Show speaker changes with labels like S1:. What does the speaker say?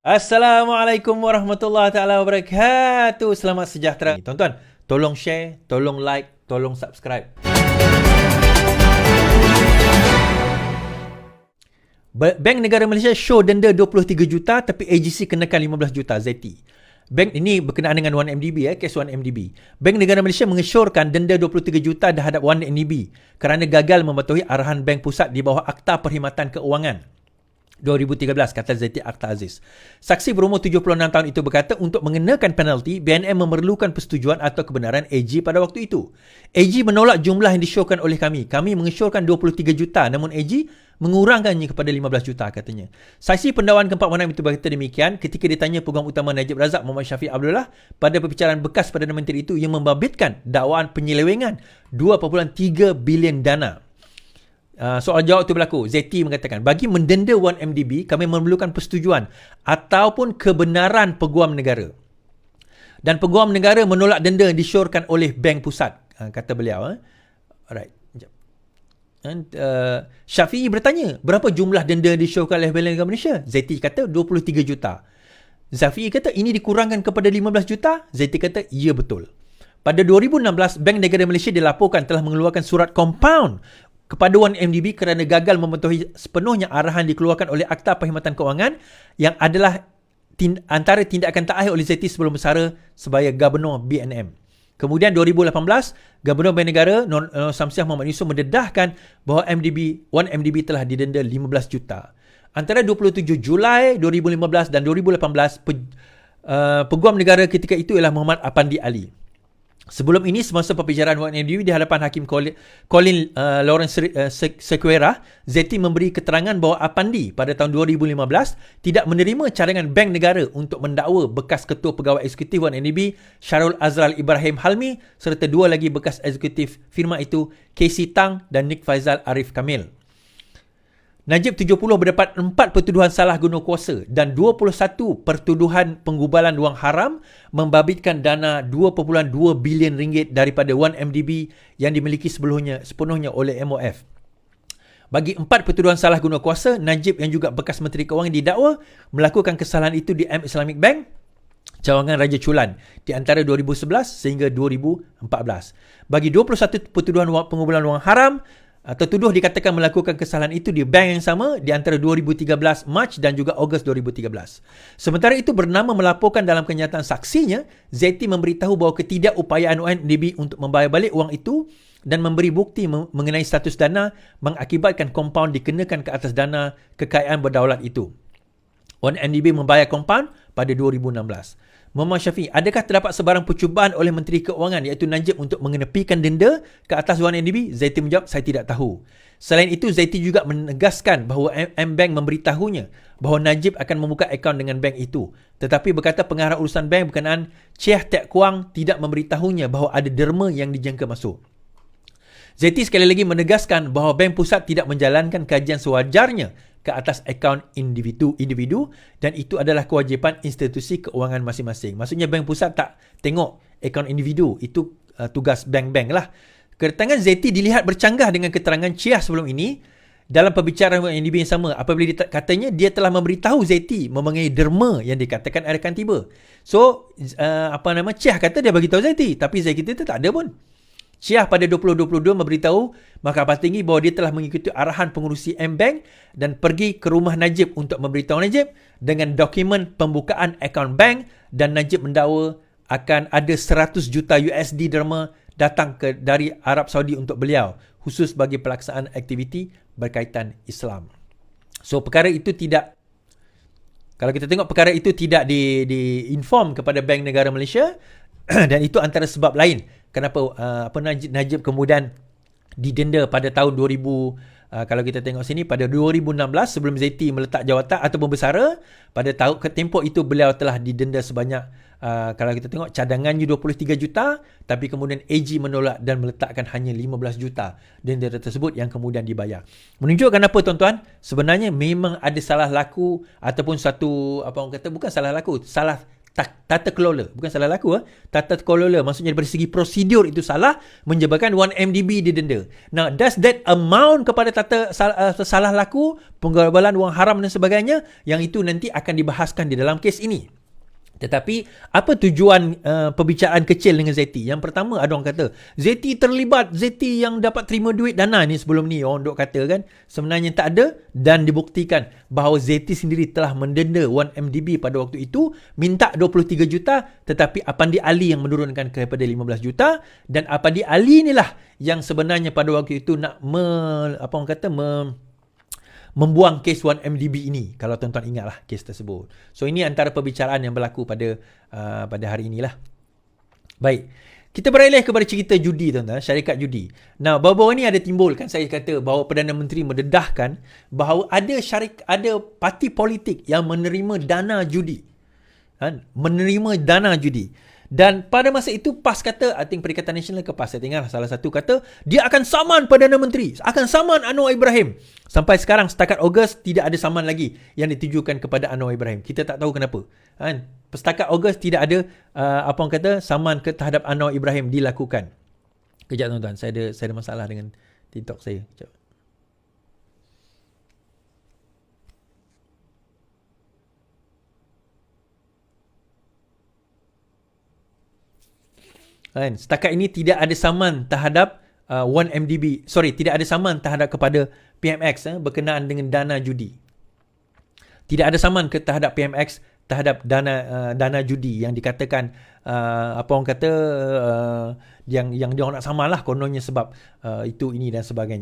S1: Assalamualaikum warahmatullahi taala wabarakatuh. Selamat sejahtera. Tuan-tuan, tolong share, tolong like, tolong subscribe. Bank Negara Malaysia show denda 23 juta tapi AGC kenakan 15 juta ZT. Bank ini berkenaan dengan 1MDB, kes 1MDB. Bank Negara Malaysia mengesyorkan denda 23 juta terhadap 1MDB kerana gagal mematuhi arahan Bank Pusat di bawah Akta Perkhidmatan Keuangan 2013, kata Zaiti Akhtar Aziz. Saksi berumur 76 tahun itu berkata untuk mengenakan penalti, BNM memerlukan persetujuan atau kebenaran AG pada waktu itu. AG menolak jumlah yang disyorkan oleh kami. Kami mengesyorkan 23 juta namun AG mengurangkannya kepada 15 juta katanya. Saksi pendakwan keempat Wanam itu berkata demikian ketika ditanya Peguam Utama Najib Razak Muhammad Syafiq Abdullah pada perbicaraan bekas Perdana Menteri itu yang membabitkan dakwaan penyelewengan 2.3 bilion dana. Soal jawab itu berlaku. ZT mengatakan, bagi mendenda 1MDB, kami memerlukan persetujuan ataupun kebenaran Peguam Negara. Dan Peguam Negara menolak denda yang disyorkan oleh Bank Pusat, kata beliau. Alright. Syafi'i bertanya, berapa jumlah denda yang disyorkan oleh Bank Negara Malaysia? ZT kata 23 juta. Syafi'i kata, ini dikurangkan kepada 15 juta? ZT kata, ya betul. Pada 2016, Bank Negara Malaysia dilaporkan telah mengeluarkan surat compound kepada 1MDB kerana gagal mematuhi sepenuhnya arahan dikeluarkan oleh Akta Perkhidmatan Keuangan yang adalah antara tindakan takhir oleh ZT sebelum bersara sebagai Gubernur BNM. Kemudian 2018, Gubernur Bank Negara Nur Samsiah Muhammad Yusof mendedahkan bahawa 1MDB telah didenda 15 juta. Antara 27 Julai 2015 dan 2018, Peguam Negara ketika itu ialah Muhammad Apandi Ali. Sebelum ini, semasa perbicaraan 1MDB di hadapan Hakim Colin Lawrence Sequeira, ZT memberi keterangan bahawa Apandi pada tahun 2015 tidak menerima cadangan Bank Negara untuk mendakwa bekas Ketua Pegawai Eksekutif 1MDB Syarul Azral Ibrahim Halmi serta dua lagi bekas eksekutif firma itu, Casey Tang dan Nick Faizal Arif Kamil. Najib 70 berdapat 4 pertuduhan salah guna kuasa dan 21 pertuduhan penggubalan wang haram membabitkan dana 2.2 bilion ringgit daripada 1MDB yang dimiliki sepenuhnya oleh MOF. Bagi 4 pertuduhan salah guna kuasa, Najib yang juga bekas Menteri Kewangan didakwa melakukan kesalahan itu di M Islamic Bank, Cawangan Raja Chulan di antara 2011 sehingga 2014. Bagi 21 pertuduhan penggubalan wang haram, tertuduh dikatakan melakukan kesalahan itu di bank yang sama di antara 2013 Mac dan juga Ogos 2013. Sementara itu, bernama melaporkan dalam kenyataan saksinya, ZT memberitahu bahawa ketidakupayaan 1MDB untuk membayar balik wang itu dan memberi bukti mengenai status dana mengakibatkan kompaun dikenakan ke atas dana kekayaan berdaulat itu. 1MDB membayar kompaun pada 2016. Muhammad Syafiq, adakah terdapat sebarang percubaan oleh Menteri Keuangan iaitu Najib untuk mengenepikan denda ke atas 1MDB? Zaiti menjawab, saya tidak tahu. Selain itu, Zaiti juga menegaskan bahawa M-Bank memberitahunya bahawa Najib akan membuka akaun dengan bank itu. Tetapi berkata pengarah urusan bank berkenaan Chiah Teck Kuang tidak memberitahunya bahawa ada derma yang dijangka masuk. Zaiti sekali lagi menegaskan bahawa Bank Pusat tidak menjalankan kajian sewajarnya ke atas akaun individu dan itu adalah kewajipan institusi keuangan masing-masing. Maksudnya Bank Pusat tak tengok akaun individu, itu tugas bank-bank lah. Kedatangan ZT dilihat bercanggah dengan keterangan Chiah sebelum ini dalam perbicaraan NDB yang sama apabila katanya dia telah memberitahu ZT mengenai derma yang dikatakan akan tiba. So, Chiah kata dia bagi tahu ZT, tapi ZT itu tak ada pun. Chiah pada 2022 memberitahu Mahkamah Tinggi bahawa dia telah mengikuti arahan pengurusi M-Bank dan pergi ke rumah Najib untuk memberitahu Najib dengan dokumen pembukaan akaun bank dan Najib mendakwa akan ada 100 juta USD derma datang dari Arab Saudi untuk beliau khusus bagi pelaksanaan aktiviti berkaitan Islam. So perkara itu tidak, kalau kita tengok perkara itu tidak di-inform kepada Bank Negara Malaysia dan itu antara sebab lain kenapa Najib kemudian didenda pada tahun 2000. Kalau kita tengok sini pada 2016 sebelum ZT meletak jawatan ataupun bersara, pada tempoh itu beliau telah didenda sebanyak kalau kita tengok cadangannya 23 juta tapi kemudian AG menolak dan meletakkan hanya 15 juta denda tersebut yang kemudian dibayar. Menunjukkan apa tuan-tuan? Sebenarnya memang ada salah laku ataupun satu bukan salah laku, salah tata kelola, bukan salah laku, tata kelola, maksudnya dari segi prosedur itu salah, menyebabkan 1MDB didenda. Now, does that amount kepada salah laku, penggabalan wang haram dan sebagainya, yang itu nanti akan dibahaskan di dalam kes ini. Tetapi apa tujuan perbicaraan kecil dengan Zeti? Yang pertama, ada orang kata Zeti terlibat, Zeti yang dapat terima duit dana ni sebelum ni, orang duk kata kan. Sebenarnya tak ada, dan dibuktikan bahawa Zeti sendiri telah mendenda 1MDB pada waktu itu, minta 23 juta, tetapi Apandi Ali yang menurunkan kepada 15 juta, dan Apandi Ali inilah yang sebenarnya pada waktu itu nak membuang kes 1MDB ini, kalau tuan-tuan ingatlah kes tersebut. So ini antara perbicaraan yang berlaku pada hari inilah. Baik, kita beralih kepada cerita judi, tuan-tuan, syarikat judi. Nah, baru-baru ini ada timbul kan, saya kata bahawa Perdana Menteri mendedahkan bahawa ada parti politik yang menerima dana judi. Menerima dana judi. Dan pada masa itu PAS kata, I think Perikatan Nasional ke PAS, saya tengok salah satu kata, dia akan saman Perdana Menteri, akan saman Anwar Ibrahim. Sampai sekarang, setakat Ogos, tidak ada saman lagi yang ditujukan kepada Anwar Ibrahim. Kita tak tahu kenapa. Setakat Ogos, tidak ada saman terhadap Anwar Ibrahim dilakukan. Kejap tuan-tuan, saya ada masalah dengan TikTok saya. Kejap. Setakat ini tidak ada saman terhadap 1MDB. Tidak ada saman terhadap kepada PMX berkenaan dengan dana judi. Tidak ada saman terhadap PMX terhadap dana judi yang dikatakan yang dia orang nak saman lah kononnya sebab itu ini dan sebagainya.